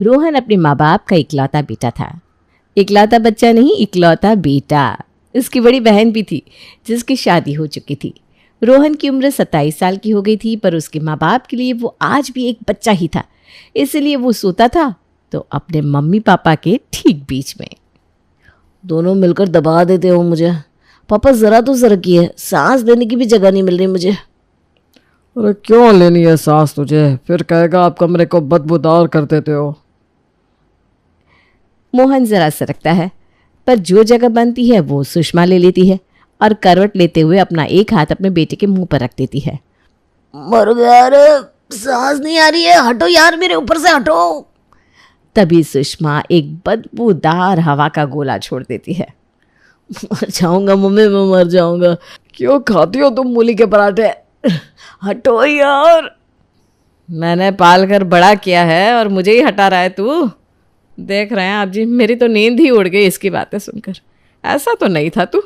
रोहन अपने माँ बाप का इकलौता बेटा था। इकलौता बच्चा नहीं, इकलौता बेटा। उसकी बड़ी बहन भी थी जिसकी शादी हो चुकी थी। रोहन की उम्र 27 साल की हो गई थी, पर उसके माँ बाप के लिए वो आज भी एक बच्चा ही था। इसलिए वो सोता था तो अपने मम्मी पापा के ठीक बीच में। दोनों मिलकर दबा देते हो मुझे। पापा जरा तो सरकिए, सांस लेने की भी जगह नहीं मिल रही मुझे। अरे क्यों लेनी है सांस तुझे? फिर कहेगा आप कमरे को बदबूदार कर देते हो। मोहन जरा सरकता है, पर जो जगह बनती है वो सुषमा ले लेती है और करवट लेते हुए अपना एक हाथ अपने बेटे के मुंह पर रख देती है। मर गया रे, सांस नहीं आ रही है, हटो यार, मेरे ऊपर से हटो। तभी सुषमा एक बदबूदार हवा का गोला छोड़ देती है। मर जाऊंगा मम्मी, मैं मर जाऊंगा। क्यों खाती हो तुम मूली के पराठे? हटो यार। मैंने पाल कर बड़ा किया है और मुझे ही हटा रहा है तू। देख रहे हैं आप जी, मेरी तो नींद ही उड़ गई इसकी बातें सुनकर। ऐसा तो नहीं था तू।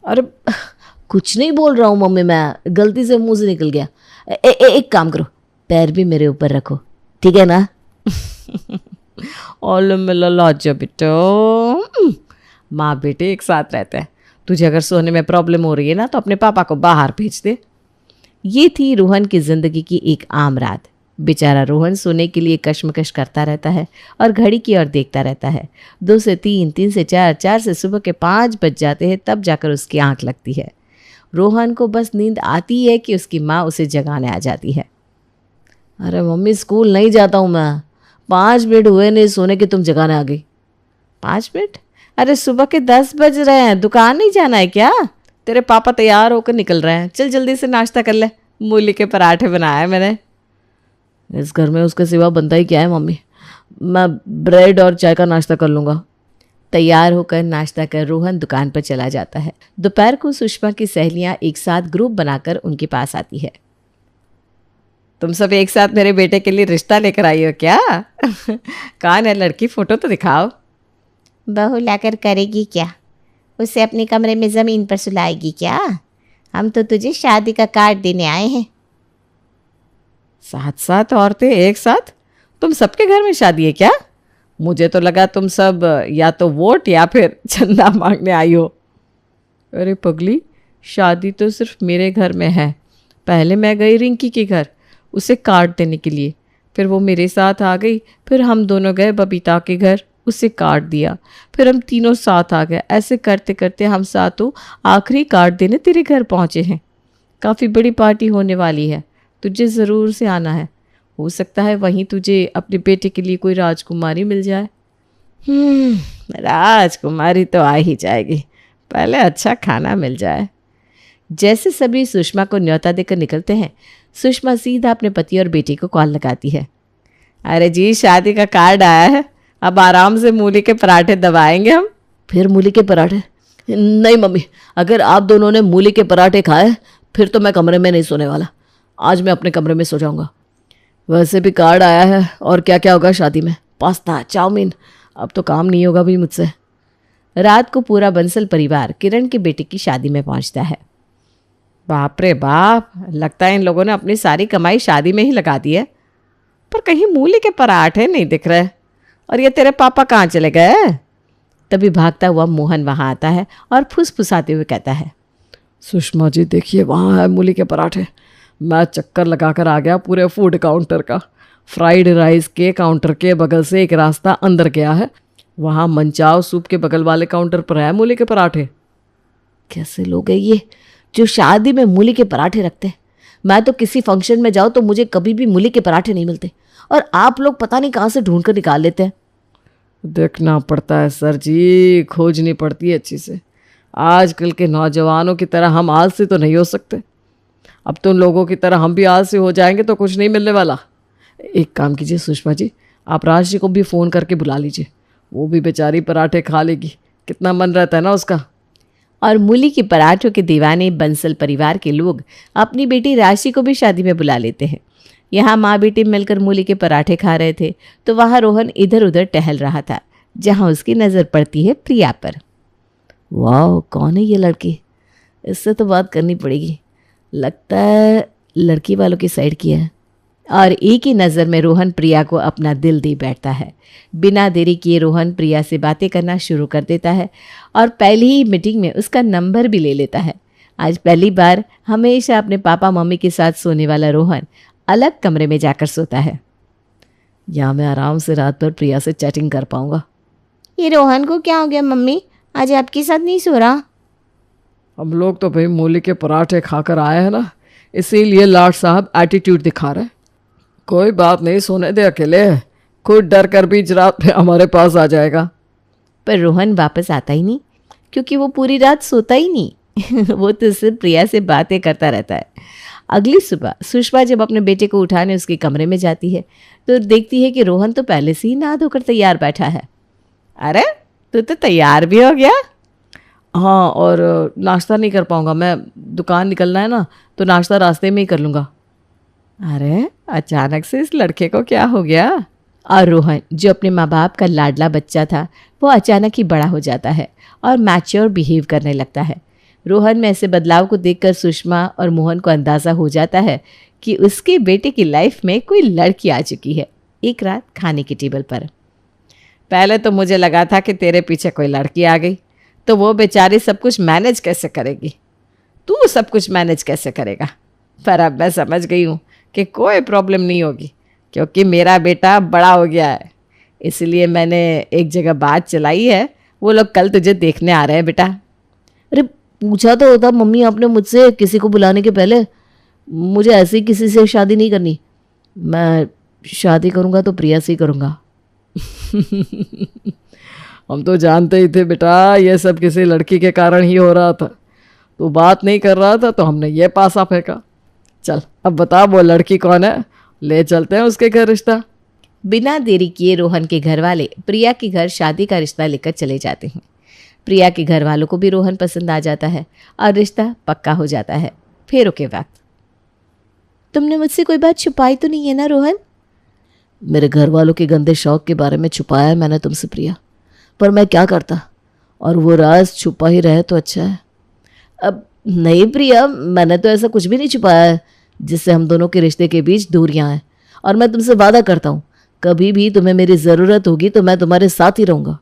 अरे कुछ नहीं बोल रहा हूँ मम्मी, मैं गलती से मुंह से निकल गया। एक काम करो, पैर भी मेरे ऊपर रखो, ठीक है ना? ओलो मिलो लॉज बेटो। माँ बेटे एक साथ रहते हैं। तुझे अगर सोने में प्रॉब्लम हो रही है ना तो अपने पापा को बाहर भेज दे। ये थी रोहन की जिंदगी की एक आम रात। बेचारा रोहन सोने के लिए कश्मकश करता रहता है और घड़ी की ओर देखता रहता है। 2 से 3, 3 से 4, 4 से सुबह के 5 बज जाते हैं, तब जाकर उसकी आंख लगती है। रोहन को बस नींद आती है कि उसकी माँ उसे जगाने आ जाती है। अरे मम्मी, स्कूल नहीं जाता हूँ मैं। 5 मिनट हुए नहीं सोने के, तुम जगाने आ गई। 5 मिनट? अरे सुबह के 10 बज रहे हैं, दुकान नहीं जाना है क्या? तेरे पापा तैयार होकर निकल रहे हैं, चल जल्दी से नाश्ता कर ले। मूली के पराठे बनाए हैं मैंने। इस घर में उसके सिवा बनता ही क्या है मम्मी? मैं ब्रेड और चाय का नाश्ता कर लूँगा। तैयार होकर नाश्ता कर रोहन दुकान पर चला जाता है। दोपहर को सुषमा की सहेलियां एक साथ ग्रुप बनाकर उनके पास आती है। तुम सब एक साथ मेरे बेटे के लिए रिश्ता लेकर आई हो क्या? कौन है लड़की, फोटो तो दिखाओ। बहू लाकर करेगी क्या? उसे अपने कमरे में ज़मीन पर सुलाएगी क्या? हम तो तुझे शादी का कार्ड देने आए हैं। 7 औरतें एक साथ? तुम सबके घर में शादी है क्या? मुझे तो लगा तुम सब या तो वोट या फिर चंदा मांगने आई हो। अरे पगली, शादी तो सिर्फ मेरे घर में है। पहले मैं गई रिंकी के घर उसे कार्ड देने के लिए, फिर वो मेरे साथ आ गई, फिर हम दोनों गए बबीता के घर, उसे कार्ड दिया, फिर हम तीनों साथ आ गए। ऐसे करते करते हम सातों आखिरी कार्ड देने तेरे घर पहुँचे हैं। काफ़ी बड़ी पार्टी होने वाली है, तुझे ज़रूर से आना है। हो सकता है वहीं तुझे अपने बेटे के लिए कोई राजकुमारी मिल जाए। राजकुमारी तो आ ही जाएगी, पहले अच्छा खाना मिल जाए। जैसे सभी सुषमा को न्योता देकर निकलते हैं, सुषमा सीधा अपने पति और बेटे को कॉल लगाती है। अरे जी, शादी का कार्ड आया है, अब आराम से मूली के पराठे दबाएंगे हम। फिर मूली के पराठे? नहीं मम्मी, अगर आप दोनों ने मूली के पराठे खाए फिर तो मैं कमरे में नहीं सोने वाला। आज मैं अपने कमरे में सो जाऊंगा। वैसे भी कार्ड आया है, और क्या क्या होगा शादी में? Pasta, chow mein. अब तो काम नहीं होगा भी मुझसे। रात को पूरा बंसल परिवार किरण के बेटे की शादी में पहुंचता है। बाप रे बाप, लगता है इन लोगों ने अपनी सारी कमाई शादी में ही लगा दी है। पर कहीं मूली के पराठे नहीं दिख रहे। और ये तेरे पापा कहाँ चले गए? तभी भागता हुआ मोहन वहाँ आता है और फुसफुसाते हुए कहता है, सुषमा जी देखिए, वहाँ है मूली के पराठे। मैं चक्कर लगाकर आ गया पूरे फूड काउंटर का। फ्राइड राइस के काउंटर के बगल से एक रास्ता अंदर गया है, वहाँ मंचाव सूप के बगल वाले काउंटर पर है मूली के पराठे। कैसे लोग हैं ये जो शादी में मूली के पराठे रखते हैं? मैं तो किसी फंक्शन में जाऊँ तो मुझे कभी भी मूली के पराठे नहीं मिलते, और आप लोग पता नहीं कहाँ से ढूंढ कर निकाल लेते हैं। देखना पड़ता है सर जी, खोजनी पड़ती है अच्छी से। आजकल के नौजवानों की तरह हम आलसी तो नहीं हो सकते। अब तो लोगों की तरह हम भी आलसी हो जाएंगे तो कुछ नहीं मिलने वाला। एक काम कीजिए सुषमा जी, आप राज जी को भी फ़ोन करके बुला लीजिए, वो भी बेचारी पराठे खा लेगी, कितना मन रहता है ना उसका। और मूली के पराठों के दीवाने बंसल परिवार के लोग अपनी बेटी राशि को भी शादी में बुला लेते हैं। यहाँ माँ बेटी मिलकर मूली के पराठे खा रहे थे तो वहाँ रोहन इधर उधर टहल रहा था, जहाँ उसकी नज़र पड़ती है प्रिया पर। वाह, कौन है ये लड़की? इससे तो बात करनी पड़ेगी। लगता है लड़की वालों की साइड की है। और एक ही नज़र में रोहन प्रिया को अपना दिल दे बैठता है। बिना देरी किए रोहन प्रिया से बातें करना शुरू कर देता है और पहली ही मीटिंग में उसका नंबर भी ले लेता है। आज पहली बार हमेशा अपने पापा मम्मी के साथ सोने वाला रोहन अलग कमरे में जाकर सोता है। यहाँ मैं आराम से रात भर प्रिया से चैटिंग कर पाऊंगा। ये रोहन को क्या हो गया मम्मी, आज आपके साथ नहीं सो रहा? हम लोग तो भाई मूली के पराठे खाकर आए हैं ना, इसीलिए लाट साहब एटीट्यूड दिखा रहे। कोई बात नहीं, सोने दे अकेले, खुद डर कर बीच रात में हमारे पास आ जाएगा। पर रोहन वापस आता ही नहीं, क्योंकि वो पूरी रात सोता ही नहीं वो तो सिर्फ प्रिया से बातें करता रहता है। अगली सुबह सुषमा जब अपने बेटे को उठाने उसके कमरे में जाती है तो देखती है कि रोहन तो पहले से ही नहा धोकर तैयार बैठा है। अरे तू तो तैयार भी हो गया? हाँ, और नाश्ता नहीं कर पाऊंगा मैं, दुकान निकलना है ना, तो नाश्ता रास्ते में ही कर लूँगा। अरे अचानक से इस लड़के को क्या हो गया? और रोहन जो अपने माँ बाप का लाडला बच्चा था वो अचानक ही बड़ा हो जाता है और मैच्योर बिहेव करने लगता है। रोहन में ऐसे बदलाव को देखकर सुषमा और मोहन को अंदाज़ा हो जाता है कि उसके बेटे की लाइफ में कोई लड़की आ चुकी है। एक रात खाने की टेबल पर पहले तो मुझे लगा था कि तेरे पीछे कोई लड़की आ गई तो वो बेचारी सब कुछ मैनेज कैसे करेगी, तू सब कुछ मैनेज कैसे करेगा। पर अब मैं समझ गई हूँ कि कोई प्रॉब्लम नहीं होगी, क्योंकि मेरा बेटा बड़ा हो गया है। इसलिए मैंने एक जगह बात चलाई है, वो लोग कल तुझे देखने आ रहे हैं बेटा। अरे पूछा तो होता मम्मी आपने मुझसे किसी को बुलाने के पहले। मुझे ऐसी किसी से शादी नहीं करनी। मैं शादी करूँगा तो प्रिया से ही करूँगा। हम तो जानते ही थे बेटा, ये सब किसी लड़की के कारण ही हो रहा था। तू बात नहीं कर रहा था तो हमने ये पासा फेंका। चल अब बता वो लड़की कौन है, ले चलते हैं उसके घर रिश्ता। बिना देरी किए रोहन के घर वाले प्रिया के घर शादी का रिश्ता लेकर चले जाते हैं। प्रिया के घर वालों को भी रोहन पसंद आ जाता है और रिश्ता पक्का हो जाता है। फेरों के वक्त तुमने मुझसे कोई बात छुपाई तो नहीं है ना रोहन? मेरे घर वालों के गंदे शौक के बारे में छुपाया है मैंने तुमसे प्रिया, पर मैं क्या करता, और वो राज छुपा ही रहे तो अच्छा है। अब नहीं प्रिया, मैंने तो ऐसा कुछ भी नहीं छुपाया है जिससे हम दोनों के रिश्ते के बीच दूरियां हैं। और मैं तुमसे वादा करता हूँ कभी भी तुम्हें मेरी ज़रूरत होगी तो मैं तुम्हारे साथ ही रहूँगा।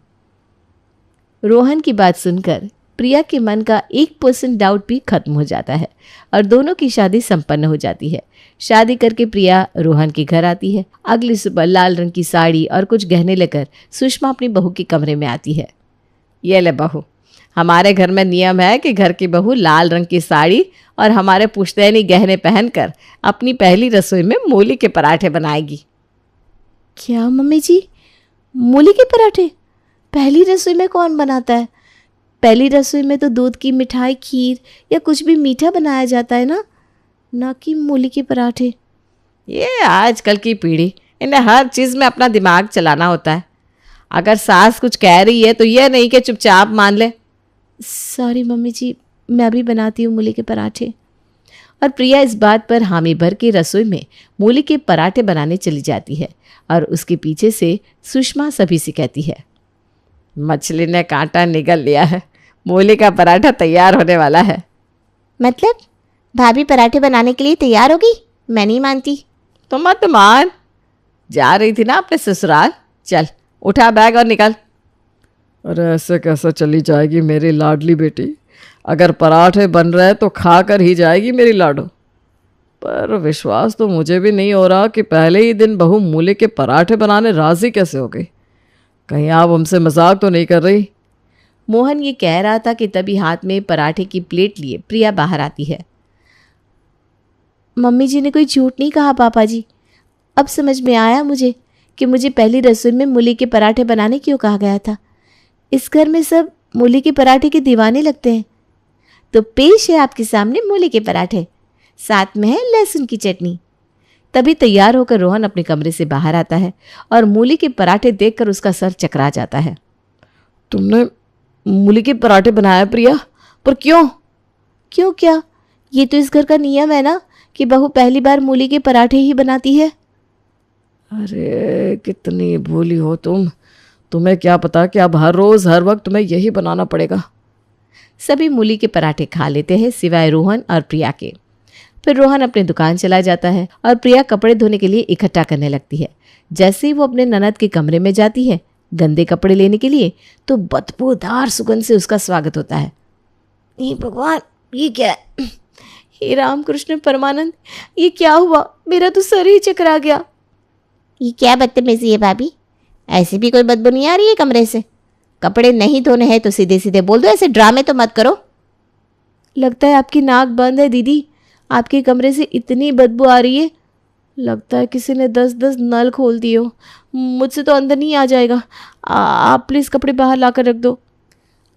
रोहन की बात सुनकर प्रिया के मन का 1% डाउट भी खत्म हो जाता है और दोनों की शादी संपन्न हो जाती है। शादी करके प्रिया रोहन के घर आती है। अगली सुबह लाल रंग की साड़ी और कुछ गहने लेकर सुषमा अपनी बहू के कमरे में आती है। ये ले बहू, हमारे घर में नियम है कि घर की बहू लाल रंग की साड़ी और हमारे पुश्तैनी गहने पहनकर अपनी पहली रसोई में मूली के पराठे बनाएगी। क्या मम्मी जी, मूली के पराठे पहली रसोई में कौन बनाता है? पहली रसोई में तो दूध की मिठाई, खीर या कुछ भी मीठा बनाया जाता है ना कि मूली के पराठे। ये आजकल की पीढ़ी, इन्हें हर चीज़ में अपना दिमाग चलाना होता है। अगर सास कुछ कह रही है तो ये नहीं कि चुपचाप मान ले। सॉरी मम्मी जी, मैं अभी बनाती हूँ मूली के पराठे। और प्रिया इस बात पर हामी भर के रसोई में मूली के पराठे बनाने चली जाती है और उसके पीछे से सुषमा सभी से कहती है, मछली ने कांटा निगल लिया है, मूली का पराठा तैयार होने वाला है। मतलब भाभी पराठे बनाने के लिए तैयार हो गई? मैं नहीं मानती। तो मत मान, जा रही थी ना अपने ससुराल, चल उठा बैग और निकल। अरे ऐसे कैसे चली जाएगी मेरी लाडली बेटी? अगर पराठे बन रहे तो खा कर ही जाएगी मेरी लाडो। पर विश्वास तो मुझे भी नहीं हो रहा कि पहले ही दिन बहू मूली के पराठे बनाने राजी कैसे हो गई। कहीं आप हमसे मजाक तो नहीं कर रही? मोहन ये कह रहा था कि तभी हाथ में पराठे की प्लेट लिए प्रिया बाहर आती है। मम्मी जी ने कोई झूठ नहीं कहा पापा जी। अब समझ में आया मुझे कि मुझे पहली रसोई में मूली के पराठे बनाने क्यों कहा गया था। इस घर में सब मूली के पराठे के दीवाने लगते हैं। तो पेश है आपके सामने मूली के पराठे, साथ में है लहसुन की चटनी। तभी तैयार होकर रोहन अपने कमरे से बाहर आता है और मूली के पराठे देखकर उसका सर चकरा जाता है। तुमने मूली के पराठे बनाया प्रिया? पर क्यों? क्यों क्या? ये तो इस घर का नियम है ना कि बहू पहली बार मूली के पराठे ही बनाती है। अरे कितनी भोली हो तुम। तुम्हें क्या पता कि अब हर रोज़ हर वक्त तुम्हें यही बनाना पड़ेगा। सभी मूली के पराठे खा लेते हैं सिवाय रोहन और प्रिया के। फिर रोहन अपनी दुकान चला जाता है और प्रिया कपड़े धोने के लिए इकट्ठा करने लगती है। जैसे ही वो अपने ननद के कमरे में जाती है गंदे कपड़े लेने के लिए, तो बदबूदार सुगंध से उसका स्वागत होता है। हे भगवान, ये क्या है? हे रामकृष्ण परमानंद, ये क्या हुआ? मेरा तो सर ही चकरा गया। ये क्या बदतमीजी है भाभी? ऐसी भी कोई बदबू नहीं आ रही है कमरे से? कपड़े नहीं धोने हैं तो सीधे सीधे बोल दो, ऐसे ड्रामे तो मत करो। लगता है आपकी नाक बंद है दीदी, आपके कमरे से इतनी बदबू आ रही है, लगता है किसी ने 10-10 नल खोल दिए हो। मुझसे तो अंदर नहीं आ जाएगा। आप प्लीज़ कपड़े बाहर ला कर रख दो।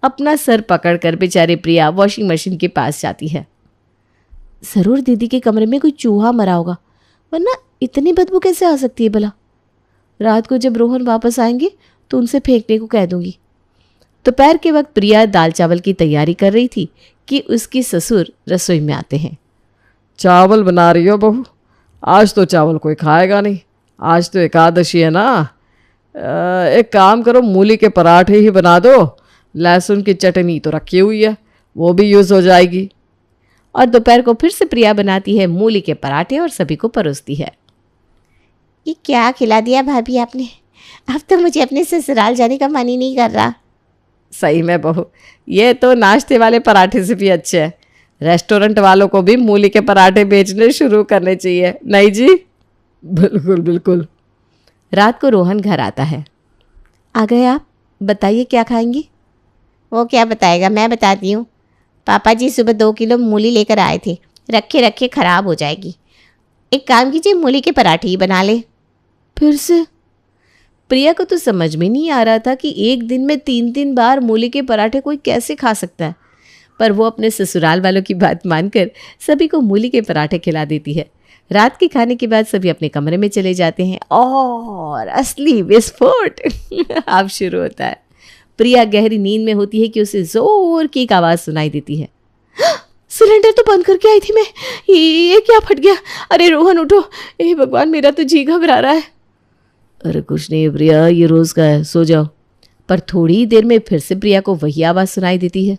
अपना सर पकड़कर बेचारी प्रिया वॉशिंग मशीन के पास जाती है। ज़रूर दीदी के कमरे में कोई चूहा मरा होगा, वरना इतनी बदबू कैसे आ सकती है भला। रात को जब रोहन वापस आएंगे तो उनसे फेंकने को कह दूंगी। दोपहर के वक्त प्रिया दाल चावल की तैयारी कर रही थी कि उसकी ससुर रसोई में आते हैं। चावल बना रही हो बहू? आज तो चावल कोई खाएगा नहीं, आज तो एकादशी है ना। एक काम करो, मूली के पराठे ही बना दो। लहसुन की चटनी तो रखी हुई है, वो भी यूज़ हो जाएगी। और दोपहर को फिर से प्रिया बनाती है मूली के पराठे और सभी को परोसती है। ये क्या खिला दिया भाभी आपने? अब तो मुझे अपने ससुराल जाने का मन ही नहीं कर रहा। सही में बहू, ये तो नाश्ते वाले पराठे से भी अच्छे हैं। रेस्टोरेंट वालों को भी मूली के पराठे बेचने शुरू करने चाहिए, नहीं जी? बिल्कुल बिल्कुल। रात को रोहन घर आता है। आ गए आप? बताइए क्या खाएंगी? वो क्या बताएगा, मैं बताती हूँ। पापा जी सुबह 2 किलो मूली लेकर आए थे, रखे रखे ख़राब हो जाएगी। एक काम कीजिए, मूली के पराठे ही बना ले। फिर से? प्रिया को तो समझ में नहीं आ रहा था कि एक दिन में 3-3 बार मूली के पराठे कोई कैसे खा सकता है, पर वो अपने ससुराल वालों की बात मानकर सभी को मूली के पराठे खिला देती है। रात के खाने के बाद सभी अपने कमरे में चले जाते हैं और असली विस्फोट अब शुरू होता है। प्रिया गहरी नींद में होती है कि उसे जोर की एक आवाज़ सुनाई देती है। सिलेंडर तो बंद करके आई थी मैं, ये क्या फट गया? अरे रोहन उठो, हे भगवान, मेरा तो जी घबरा रहा है। अरे कुछ नहीं प्रिया, ये रोज़ का है, सो जाओ। पर थोड़ी ही देर में फिर से प्रिया को वही आवाज़ सुनाई देती है।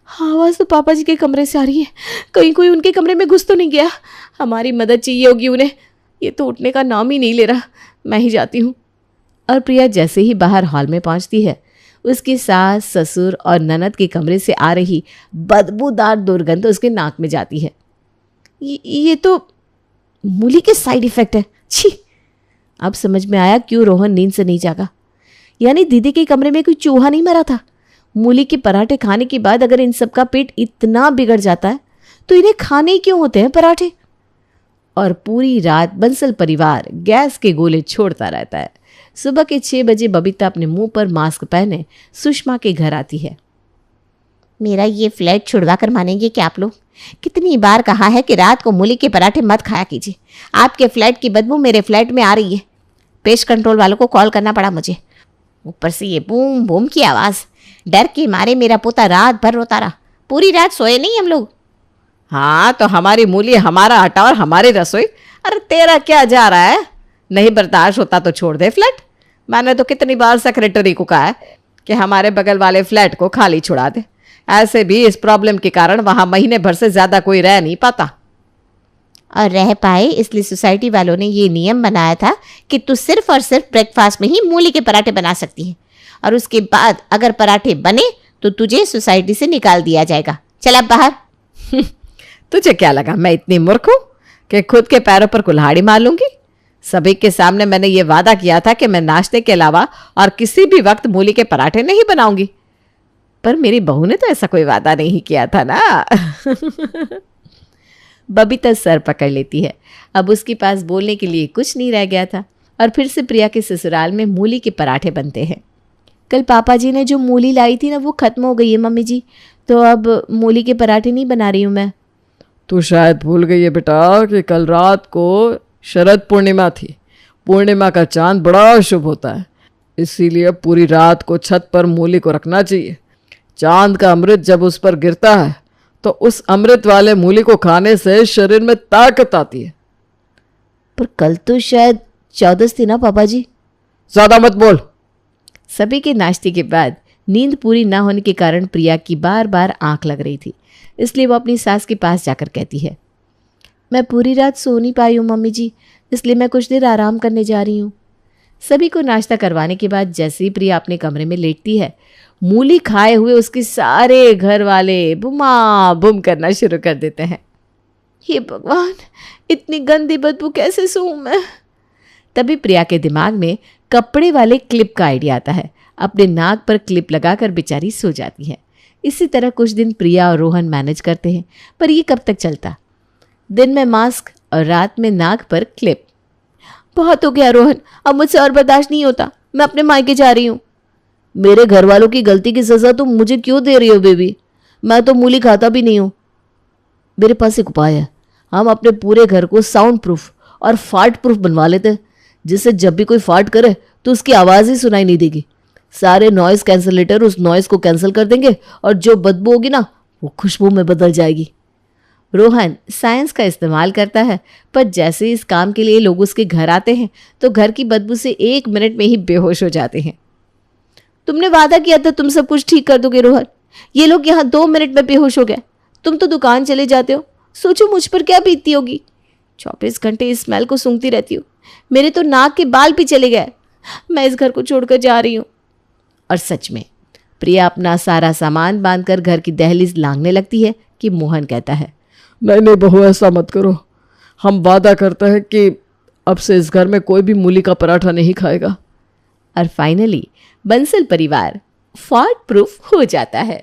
आवाज़ तो पापा जी के कमरे से आ रही है, कहीं कोई उनके कमरे में घुस तो नहीं गया? हमारी मदद चाहिए होगी उन्हें, ये तो उठने का नाम ही नहीं ले रहा। मैं ही जाती हूँ। और प्रिया जैसे ही बाहर हॉल में पहुँचती है, उसकी सास, ससुर और ननद के कमरे से आ रही बदबूदार दुर्गंध उसके नाक में जाती है। ये तो मूली के साइड इफ़ेक्ट है, छी। अब समझ में आया क्यों रोहन नींद से नहीं जागा। यानी दीदी के कमरे में कोई चूहा नहीं मरा था। मूली के पराठे खाने के बाद अगर इन सब का पेट इतना बिगड़ जाता है तो इन्हें खाने ही क्यों होते हैं पराठे? और पूरी रात बंसल परिवार गैस के गोले छोड़ता रहता है। सुबह के 6 बजे बबीता अपने मुंह पर मास्क पहने सुषमा के घर आती है। मेरा ये फ्लैट छुड़वा कर मानेंगे क्या आप लोग? कितनी बार कहा है कि रात को मूली के पराठे मत खाया कीजिए। आपके फ्लैट की बदबू मेरे फ्लैट में आ रही है। पेस्ट कंट्रोल वालों को कॉल करना पड़ा मुझे। ऊपर से ये बूम बूम की आवाज़, डर के मारे मेरा पोता रात भर रोता रहा। पूरी रात सोए नहीं हम लोग। हाँ, तो हमारी मूली, हमारा आटा और हमारी रसोई। अरे तेरा क्या जा रहा है? नहीं बर्दाश्त होता तो छोड़ दे फ्लैट। मैंने तो कितनी बार सेक्रेटरी को कहा है कि हमारे बगल वाले फ्लैट को खाली छुड़ा दे। ऐसे भी इस प्रॉब्लम के कारण वहाँ महीने भर से ज़्यादा कोई रह नहीं पाता। और रह पाए इसलिए सोसाइटी वालों ने ये नियम बनाया था कि तू सिर्फ और सिर्फ ब्रेकफास्ट में ही मूली के पराठे बना सकती है, और उसके बाद अगर पराठे बने तो तुझे सोसाइटी से निकाल दिया जाएगा। चल अब बाहर। तुझे क्या लगा मैं इतनी मूर्ख हूँ कि खुद के पैरों पर कुल्हाड़ी मार लूंगी? सभी के सामने मैंने ये वादा किया था कि मैं नाश्ते के अलावा और किसी भी वक्त मूली के पराठे नहीं बनाऊंगी, पर मेरी बहू ने तो ऐसा कोई वादा नहीं किया था ना। बबीता सर पकड़ लेती है। अब उसके पास बोलने के लिए कुछ नहीं रह गया था। और फिर से प्रिया के ससुराल में मूली के पराठे बनते हैं। कल पापा जी ने जो मूली लाई थी ना, वो ख़त्म हो गई है मम्मी जी, तो अब मूली के पराठे नहीं बना रही हूँ मैं। तू शायद भूल गई है बेटा कि कल रात को शरद पूर्णिमा थी। पूर्णिमा का चांद बड़ा शुभ होता है, इसीलिए पूरी रात को छत पर मूली को रखना चाहिए। चांद का अमृत जब उस पर गिरता है तो उस अमृत वाले मूली को खाने से शरीर में ताकत आती है। पर कल तो शायद 14 थी ना पापा जी? ज्यादा मत बोल। सभी के नाश्ते के बाद नींद पूरी ना होने के कारण प्रिया की बार बार आंख लग रही थी, इसलिए वो अपनी सास के पास जाकर कहती है, मैं पूरी रात सो नहीं पाई हूँ मम्मी जी, इसलिए मैं कुछ देर आराम करने जा रही हूँ। सभी को नाश्ता करवाने के बाद जैसे ही प्रिया अपने कमरे में लेटती है, मूली खाए हुए उसके सारे घर वाले बुमा बुम करना शुरू कर देते हैं। हे भगवान, इतनी गंदी बदबू कैसे सोऊं मैं। तभी प्रिया के दिमाग में कपड़े वाले क्लिप का आइडिया आता है। अपने नाक पर क्लिप लगाकर बेचारी सो जाती है। इसी तरह कुछ दिन प्रिया और रोहन मैनेज करते हैं, पर ये कब तक चलता। दिन में मास्क और रात में नाक पर क्लिप। बहुत हो गया रोहन, अब मुझसे और बर्दाश्त नहीं होता, मैं अपने मायके जा रही हूँ। मेरे घर वालों की गलती की सज़ा तुम मुझे क्यों दे रही हो बेबी? मैं तो मूली खाता भी नहीं हूँ। मेरे पास एक उपाय है। हम अपने पूरे घर को साउंड प्रूफ और फाट प्रूफ बनवा लेते हैं, जिससे जब भी कोई फाट करे तो उसकी आवाज़ ही सुनाई नहीं देगी। सारे नॉइज़ कैंसलेटर उस नॉइज़ को कैंसिल कर देंगे और जो बदबू होगी ना, वो खुशबू में बदल जाएगी। रोहन साइंस का इस्तेमाल करता है, पर जैसे ही इस काम के लिए लोग उसके घर आते हैं तो घर की बदबू से 1 मिनट में ही बेहोश हो जाते हैं। तुमने वादा किया था तुम सब कुछ ठीक कर दोगे रोहन, ये लोग यहाँ 2 मिनट में बेहोश हो गए। तुम तो दुकान चले जाते हो, सोचो मुझ पर क्या बीतती होगी। 24 घंटे इस स्मेल को सूंघती रहती हूँ, मेरे तो नाक के बाल भी चले गए। मैं इस घर को छोड़कर जा रही हूँ। और सच में प्रिया अपना सारा सामान बांधकर घर की दहलीज लांघने लगती है कि मोहन कहता है, नहीं बहू, ऐसा मत करो। हम वादा करते हैं कि अब से इस घर में कोई भी मूली का पराठा नहीं खाएगा। और फाइनली बंसल परिवार फाट प्रूफ हो जाता है।